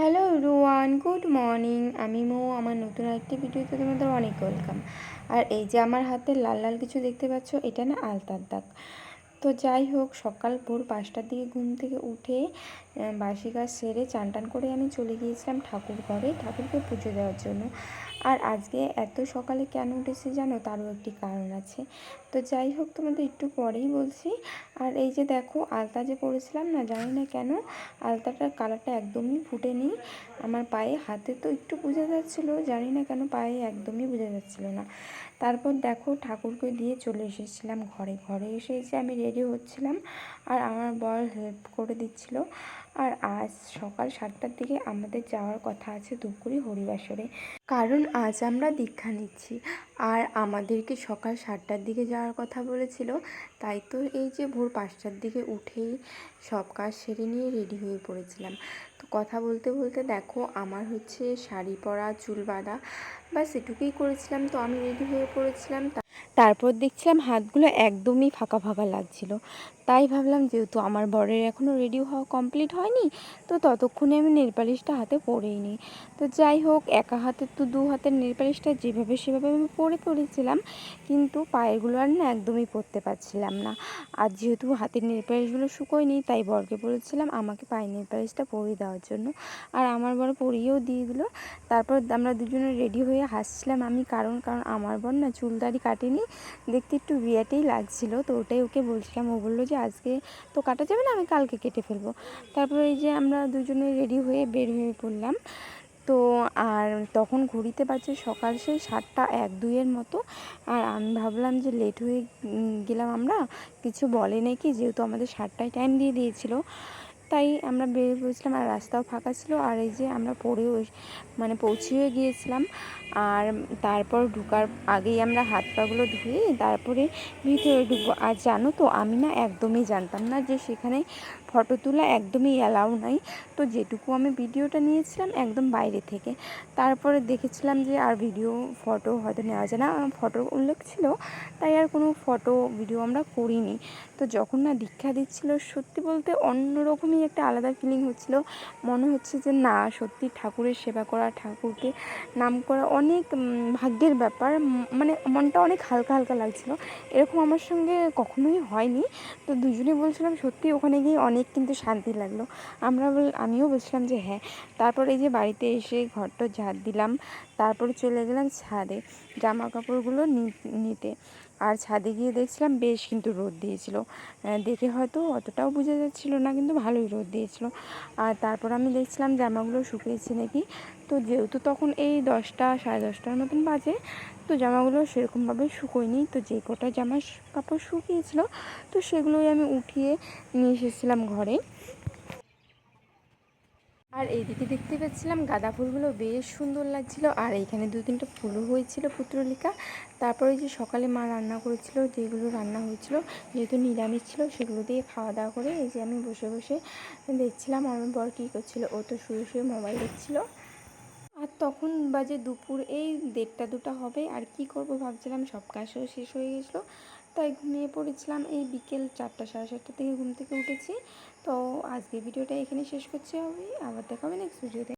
Hello everyone, good morning. আমি মো। আমার নতুন আরেকটি ভিডিওতে তোমাদের অনেক ওয়েলকাম। আর এই যে আমার হাতে লাল লাল কিছু দেখতে পাচ্ছ, এটা না আলতার দাগ। তো যাই হোক, সকাল ভোর 5টার দিকে ঘুম থেকে উঠে বাসি কাজ সেরে চান টান করে আমি চলে গিয়েছিলাম ঠাকুর ঘরে ঠাকুরকে পুজো দেওয়ার জন্য। আর আজকে এত সকালে কেন উঠেছি জানো, তারও একটি কারণ আছে। তো যাই হোক, তোমাদের একটু পরেই বলছি। আর এই যে দেখো, আলতা যে পরেছিলাম না, জানি না কেন আলতাটার কালারটা একদমই ফুটেনি আমার পায়ে। হাতে তো একটু বোঝা যাচ্ছিলো, জানি না কেন পায়ে একদমই বোঝা যাচ্ছিলো না। তারপর দেখো, ঠাকুরকে দিয়ে চলে এসেছিলাম ঘরে। ঘরে এসে যে আমি রেডি হচ্ছিলাম আর আমার বর হেল্প করে দিচ্ছিল। আর আজ সকাল 7টার দিকে আমাদের যাওয়ার কথা আছে ধূপগুড়ি হরিবাসরে, কারণ আজ আমরা দীক্ষা নিচ্ছি। আর আমাদেরকে সকাল 7টার দিকে যাওয়ার কথা বলেছিল। তাই তো এই যে ভোর 5টার দিকে উঠেই সব কাজ সেরে নিয়ে রেডি হয়ে পড়েছিলাম। তো কথা বলতে বলতে দেখো, আমার হচ্ছে শাড়ি পরা, চুল বাঁধা, বাস এটুকুই করেছিলাম। তো আমি রেডি হয়ে পড়েছিলাম। তারপর দেখছিলাম হাতগুলো একদমই ফাঁকা ফাঁকা লাগছিল। তাই ভাবলাম, যেহেতু আমার বরের এখনও রেডি হওয়া কমপ্লিট হয়নি, তো ততক্ষণে আমি নেল পালিশটা হাতে পরেই নিই। তো যাই হোক, একা হাতের তো 2 হাতের নেল পালিশটা যেভাবে সেভাবে আমি পরেছিলাম, কিন্তু পায়েরগুলো আর না একদমই পরতে পারছিলাম না। আর যেহেতু হাতের নেল পালিশগুলো শুকোয়নি, তাই বরকে বলেছিলাম আমাকে পায়ের নেল পালিশটা পরিয়ে দেওয়ার জন্য। আর আমার বর পরিয়েও দিয়ে দিল। তারপর আমরা দুজনে রেডি হয়ে হাসছিলাম আমি, কারণ আমার বর না চুলদারি কাটেনি, দেখতে একটু বিয়াটেই লাগছিলো। তো ওটাই ওকে বলছিলাম। ও বললো যে আজকে তো কাটা যাবে না, আমি কালকে কেটে ফেলবো। তারপরে এই যে আমরা দুজনে রেডি হয়ে বের হয়ে পড়লাম। তো আর তখন ঘড়িতে বাজে সকাল সেই 7টা 1-2 মতো। আর আমি ভাবলাম যে লেট হয়ে গেলাম, আমরা কিছু বলে নাকি, যেহেতু আমাদের 7টায় টাইম দিয়ে দিয়েছিল। তাই আমরা বেরিয়ে পড়েছিলাম, আর রাস্তাও ফাঁকা ছিল। আর এই যে আমরা পৌঁছেও গিয়েছিলাম। আর তারপর ঢোকার আগেই আমরা হাত পাগুলো ধুয়ে তারপরে ভিতরে ঢুকবো। আর জানো তো, আমি না একদমই জানতাম না যে সেখানে ফটো তোলা একদমই অ্যালাউ নাই। তো যেটুকু আমি ভিডিওটা নিয়েছিলাম একদম বাইরে থেকে। তারপরে দেখেছিলাম যে আর ফটো হয়তো নেওয়া যায় না, ফটোর উল্লেখ ছিল, তাই আর কোনো ফটো ভিডিও আমরা করিনি। তো যখন না দীক্ষা দিচ্ছিল, সত্যি বলতে অন্যরকমই একটা আলাদা ফিলিং হচ্ছিল। মনে হচ্ছে যে না, সত্যি ঠাকুরের সেবা করা, ঠাকুরকে নাম করা অনেক ভাগ্যের ব্যাপার। মানে মনটা অনেক হালকা হালকা লাগছিল। এরকম আমার সঙ্গে কখনোই হয়নি। তো দুজনে বলছিলাম সত্যি ওখানে গিয়ে অনেক কিন্তু শান্তি লাগলো। আমিও বলছিলাম যে হ্যাঁ। তারপর এই যে বাড়িতে এসে ঘরটা ঝাড় দিলাম। তারপরে চলে গেলাম ছাদে জামা কাপড়গুলো নিতে। আর ছাদে গিয়ে দেখছিলাম বেশ কিন্তু রোদ দিয়েছিল। দেখে হয়তো অতটাও বোঝা যাচ্ছিলো না, কিন্তু ভালোই রোদ দিয়েছিল। আর তারপর আমি দেখছিলাম জামাগুলো শুকিয়েছে নাকি। তো যেহেতু তখন এই 10টা 10:30টার মতন বাজে, তো জামাগুলো সেরকমভাবে শুকোয়নি। তো যে কটা জামা কাপড় শুকিয়েছিল, তো সেগুলোই আমি উঠিয়ে নিয়ে এসেছিলাম ঘরে। আর এইদিকে দেখতে পাচ্ছিলাম গাঁদা ফুলগুলো বেশ সুন্দর লাগছিল। আর এইখানে 2-3টা ফুলও হয়েছিল পুত্রলিকা। তারপরে যে সকালে মা রান্না করেছিল, যেগুলো রান্না হয়েছিল যেহেতু নিরামিষ ছিল, সেগুলো দিয়ে খাওয়া দাওয়া করে এই যে আমি বসে বসে দেখছিলাম আমার বর কী করছিল। ও তো শুয়ে শুয়ে মোবাইল দেখছিল। আর তখন বাজে দুপুর এই 1:30-2টা হবে। আর কি করব ভাবছিলাম, সব কাজও শেষ হয়ে গেছিলো, তাই ঘুমিয়ে পড়েছিলাম। এই বিকেল 4টা 7:30 থেকে ঘুম থেকে উঠেছি। তো আজকে ভিডিওটা এখানে শেষ করছি। হবে আবার দেখা হবে নেক্সট ভিডিওতে।